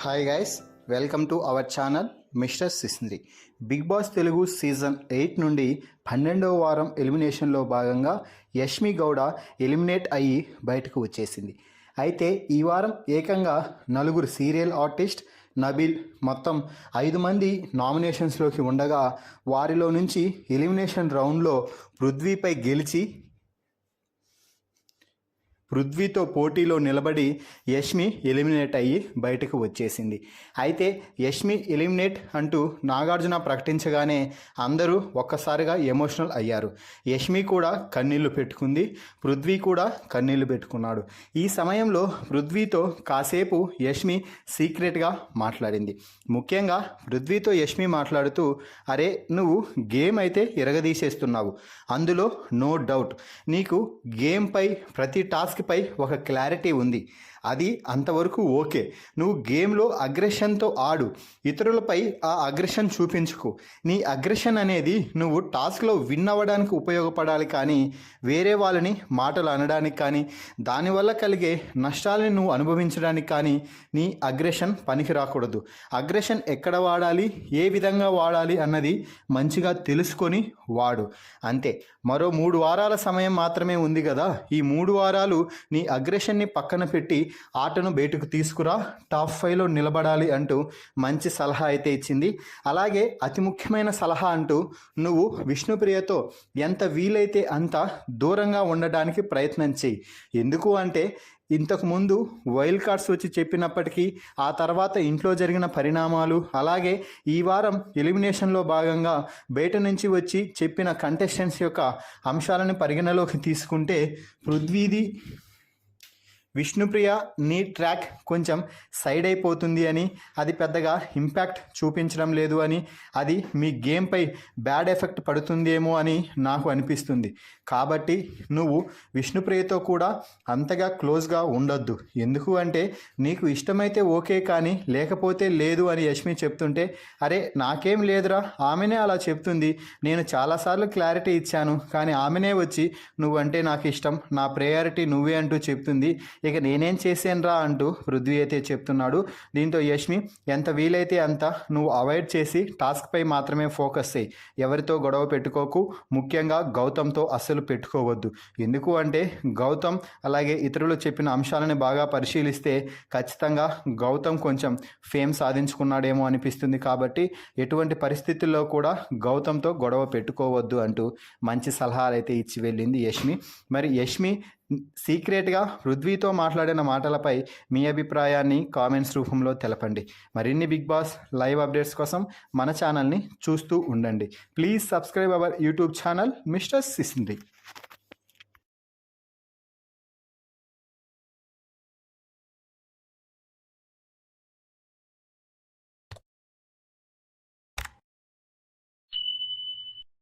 Hi guys, welcome to our channel mister సిస్ంద్రి. Big boss Telugu season 8 నుండి 12వ వారం ఎలిమినేషన్లో భాగంగా యష్మి గౌడ ఎలిమినేట్ అయ్యి బయటకు వచ్చేసింది. అయితే ఈ వారం ఏకంగా 4 సీరియల్ ఆర్టిస్ట్, నబీల్ మొత్తం 5 మంది నామినేషన్స్లోకి ఉండగా వారిలో నుంచి ఎలిమినేషన్ రౌండ్లో పృథ్వీతో పోటీలో నిలబడి యష్మి ఎలిమినేట్ అయ్యి బయటకు వచ్చేసింది. అయితే యష్మి ఎలిమినేట్ అంటూ నాగార్జున ప్రకటించగానే అందరూ ఒక్కసారిగా ఎమోషనల్ అయ్యారు. యష్మి కూడా కన్నీళ్లు పెట్టుకుంది, పృథ్వీ కూడా కన్నీళ్లు పెట్టుకున్నాడు. ఈ సమయంలో పృథ్వీతో కాసేపు యష్మి సీక్రెట్గా మాట్లాడింది. ముఖ్యంగా పృథ్వీతో యష్మి మాట్లాడుతూ, అరే నువ్వు గేమ్ అయితే ఇరగదీసేస్తున్నావు, అందులో నో డౌట్. నీకు గేమ్పై ప్రతి టాస్క్ పై ఒక క్లారిటీ ఉంది, అది అంతవరకు ఓకే. నువ్వు గేమ్లో అగ్రెషన్తో ఆడు, ఇతరులపై ఆ అగ్రెషన్ చూపించుకో. నీ అగ్రెషన్ అనేది నువ్వు టాస్క్లో విన్ అవ్వడానికి ఉపయోగపడాలి, కానీ వేరే వాళ్ళని మాటలు అనడానికి కానీ దానివల్ల కలిగే నష్టాలని నువ్వు అనుభవించడానికి కానీ నీ అగ్రెషన్ పనికి రాకూడదు. అగ్రెషన్ ఎక్కడ వాడాలి, ఏ విధంగా వాడాలి అన్నది మంచిగా తెలుసుకొని వాడు, అంతే. మరో 3 వారాల సమయం మాత్రమే ఉంది కదా, ఈ 3 వారాలు నీ అగ్రెషన్ని పక్కన పెట్టి ఆటను బయటకు తీసుకురా, టాప్ 5లో నిలబడాలి అంటూ మంచి సలహా అయితే ఇచ్చింది. అలాగే అతి ముఖ్యమైన సలహా అంటూ, నువ్వు విష్ణుప్రియతో ఎంత వీలైతే అంత దూరంగా ఉండడానికి ప్రయత్నం చేయి. ఎందుకు అంటే ఇంతకుముందు వైల్డ్ కార్డ్స్ వచ్చి చెప్పినప్పటికీ ఆ తర్వాత ఇంట్లో జరిగిన పరిణామాలు, అలాగే ఈ వారం ఎలిమినేషన్లో భాగంగా బయట నుంచి వచ్చి చెప్పిన కంటెస్టెంట్స్ యొక్క అంశాలను పరిగణలోకి తీసుకుంటే పృథ్వీది విష్ణుప్రియ నీ ట్రాక్ కొంచెం సైడ్ అయిపోతుంది అని, అది పెద్దగా ఇంపాక్ట్ చూపించడం లేదు అని, అది మీ గేమ్పై బ్యాడ్ ఎఫెక్ట్ పడుతుందేమో అని నాకు అనిపిస్తుంది. కాబట్టి నువ్వు విష్ణుప్రియతో కూడా అంతగా క్లోజ్గా ఉండొద్దు. ఎందుకు అంటే నీకు ఇష్టమైతే ఓకే, కానీ లేకపోతే లేదు అని యష్మి చెప్తుంటే, అరే నాకేం లేదురా, ఆమెనే అలా చెప్తుంది, నేను చాలాసార్లు క్లారిటీ ఇచ్చాను, కానీ ఆమెనే వచ్చి నువ్వంటే నాకు ఇష్టం, నా ప్రయారిటీ నువ్వే అంటూ చెప్తుంది, ఇక నేనేం చేశానురా అంటూ పృథ్వీ అయితే చెప్తున్నాడు. దీంతో యష్మి ఎంత వీలైతే అంత నువ్వు అవాయిడ్ చేసి టాస్క్పై మాత్రమే ఫోకస్ చేయి, ఎవరితో గొడవ పెట్టుకోకు, ముఖ్యంగా గౌతమ్తో అస్సలు పెట్టుకోవద్దు. ఎందుకు అంటే గౌతమ్ అలాగే ఇతరులు చెప్పిన అంశాలను బాగా పరిశీలిస్తే ఖచ్చితంగా గౌతమ్ కొంచెం ఫేమ్ సాధించుకున్నాడేమో అనిపిస్తుంది. కాబట్టి ఎటువంటి పరిస్థితుల్లో కూడా గౌతమ్తో గొడవ పెట్టుకోవద్దు అంటూ మంచి సలహాలు అయితే ఇచ్చి వెళ్ళింది యష్మి. మరి యష్మి సీక్రెట్గా పృథ్వీతో మాట్లాడిన మాటలపై మీ అభిప్రాయాన్ని కామెంట్స్ రూపంలో తెలపండి. మరిన్ని బిగ్ బాస్ లైవ్ అప్డేట్స్ కోసం మన ఛానల్ని చూస్తూ ఉండండి. Please subscribe our YouTube channel mister సిస్ంద్రి.